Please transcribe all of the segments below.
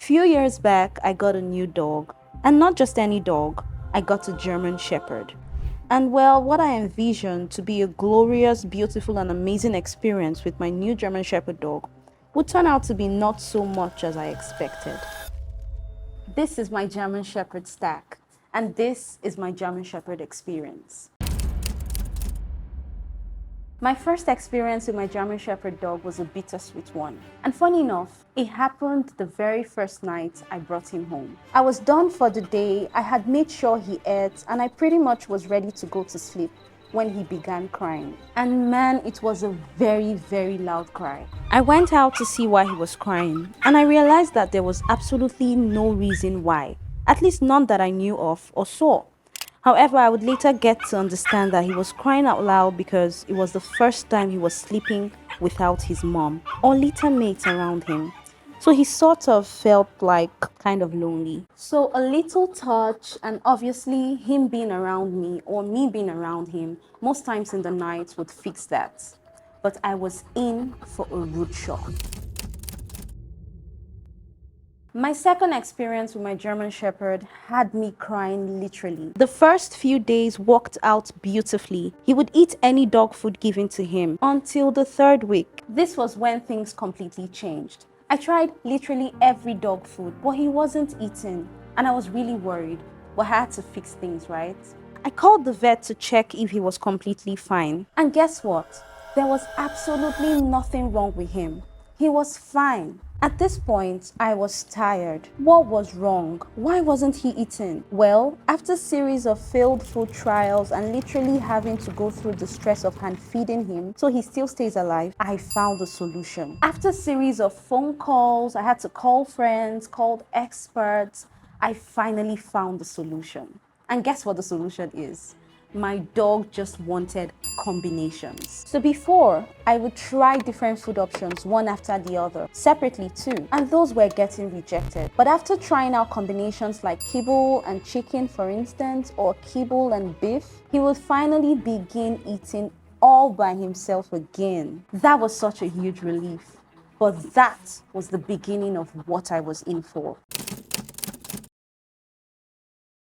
few years back, I got a new dog. And not just any dog, I got a German Shepherd. And well, what I envisioned to be a glorious, beautiful, and amazing experience with my new German Shepherd dog would turn out to be not so much as I expected. This is my German Shepherd stack, and this is my German Shepherd experience. My first experience with my German Shepherd dog was a bittersweet one. And funny enough, it happened the very first night I brought him home. I was done for the day, I had made sure he ate, and I pretty much was ready to go to sleep when he began crying. And man, it was a very, very loud cry. I went out to see why he was crying, and I realized that there was absolutely no reason why, at least none that I knew of or saw. However, I would later get to understand that he was crying out loud because it was the first time he was sleeping without his mom or little mates around him. So he sort of felt like kind of lonely. So a little touch and obviously him being around me or me being around him most times in the night would fix that. But I was in for a rude shock. My second experience with my German Shepherd had me crying literally. The first few days worked out beautifully. He would eat any dog food given to him until the third week. This was when things completely changed. I tried literally every dog food, but he wasn't eating, and I was really worried, but I had to fix things, right? I called the vet to check if he was completely fine. And guess what? There was absolutely nothing wrong with him. He was fine. At this point, I was tired. What was wrong? Why wasn't he eating? Well, after a series of failed food trials and literally having to go through the stress of hand feeding him so he still stays alive, I found a solution. After a series of phone calls, I had to call friends, called experts, I finally found the solution. And guess what the solution is? My dog just wanted combinations. So before, I would try different food options one after the other, separately too, and those were getting rejected. But after trying out combinations like kibble and chicken, for instance, or kibble and beef, he would finally begin eating all by himself again. That was such a huge relief. But that was the beginning of what I was in for.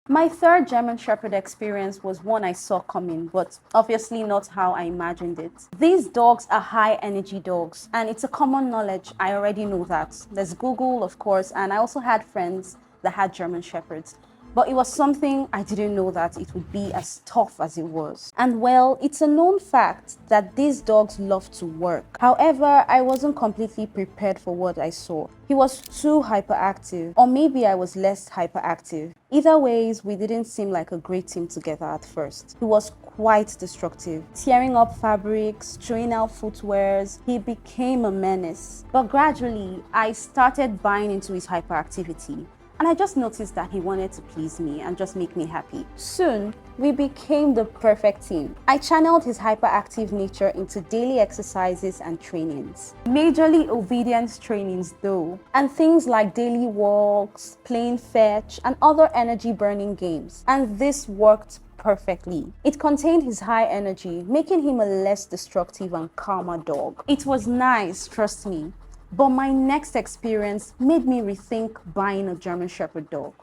My third German Shepherd experience was one I saw coming, but obviously not how I imagined it. These dogs are high energy dogs, and it's a common knowledge. I already know that. There's Google, of course, and I also had friends that had German Shepherds. But it was something I didn't know that it would be as tough as it was. And well, it's a known fact that these dogs love to work. However, I wasn't completely prepared for what I saw. He was too hyperactive, or maybe I was less hyperactive. Either ways, we didn't seem like a great team together at first. He was quite destructive, tearing up fabrics, throwing out footwears. He became a menace. But gradually, I started buying into his hyperactivity. And I just noticed that he wanted to please me and just make me happy. Soon, we became the perfect team. I channeled his hyperactive nature into daily exercises and trainings. Majorly obedience trainings though, and things like daily walks, playing fetch, and other energy-burning games. And this worked perfectly. It contained his high energy, making him a less destructive and calmer dog. It was nice, trust me. But my next experience made me rethink buying a German Shepherd dog.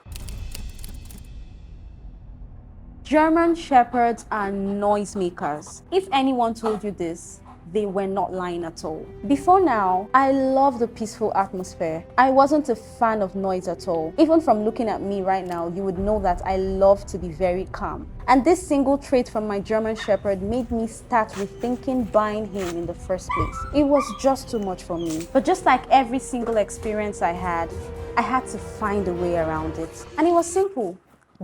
German Shepherds are noisemakers. If anyone told you this, they were not lying at all. Before now, I loved the peaceful atmosphere. I wasn't a fan of noise at all. Even from looking at me right now, you would know that I love to be very calm. And this single trait from my German Shepherd made me start rethinking buying him in the first place. It was just too much for me. But just like every single experience I had to find a way around it. And it was simple.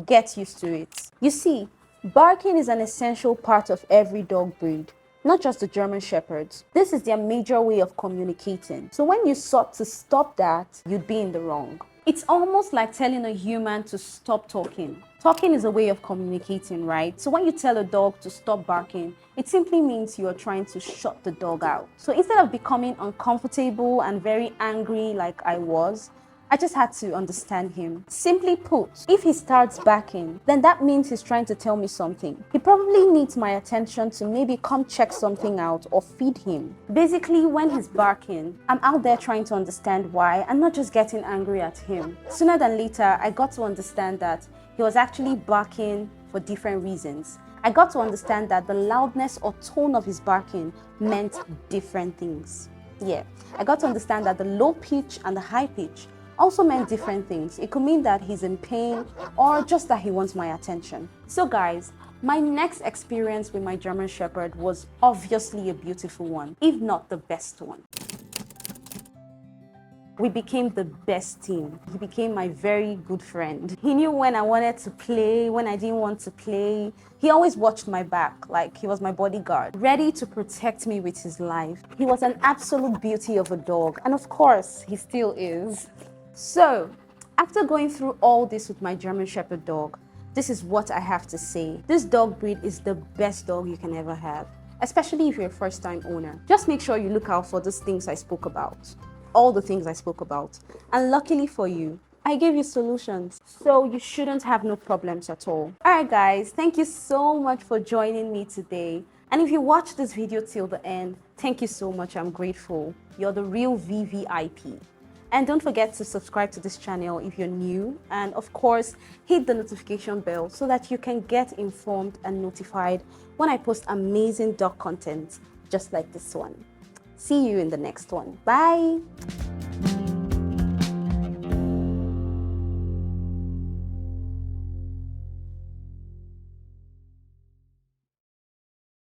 Get used to it. You see, barking is an essential part of every dog breed. Not just the German Shepherds. This is their major way of communicating. So when you sought to stop that, you'd be in the wrong. It's almost like telling a human to stop talking. Talking is a way of communicating, right? So when you tell a dog to stop barking, it simply means you are trying to shut the dog out. So instead of becoming uncomfortable and very angry like I was, I just had to understand him. Simply put, if he starts barking, then that means he's trying to tell me something. He probably needs my attention to maybe come check something out or feed him. Basically, when he's barking, I'm out there trying to understand why and not just getting angry at him. Sooner than later, I got to understand that he was actually barking for different reasons. I got to understand that the loudness or tone of his barking meant different things. Yeah, I got to understand that the low pitch and the high pitch also meant different things. It could mean that he's in pain or just that he wants my attention. So guys, my next experience with my German Shepherd was obviously a beautiful one, if not the best one. We became the best team. He became my very good friend. He knew when I wanted to play, when I didn't want to play. He always watched my back, like he was my bodyguard, ready to protect me with his life. He was an absolute beauty of a dog, and of course, he still is. So, after going through all this with my German Shepherd dog, this is what I have to say. This dog breed is the best dog you can ever have, especially if you're a first-time owner. Just make sure you look out for those things I spoke about. All the things I spoke about. And luckily for you, I gave you solutions. So you shouldn't have no problems at all. Alright guys, thank you so much for joining me today. And if you watched this video till the end, thank you so much. I'm grateful. You're the real VVIP. And don't forget to subscribe to this channel if you're new. And of course, hit the notification bell so that you can get informed and notified when I post amazing dog content just like this one. See you in the next one. Bye.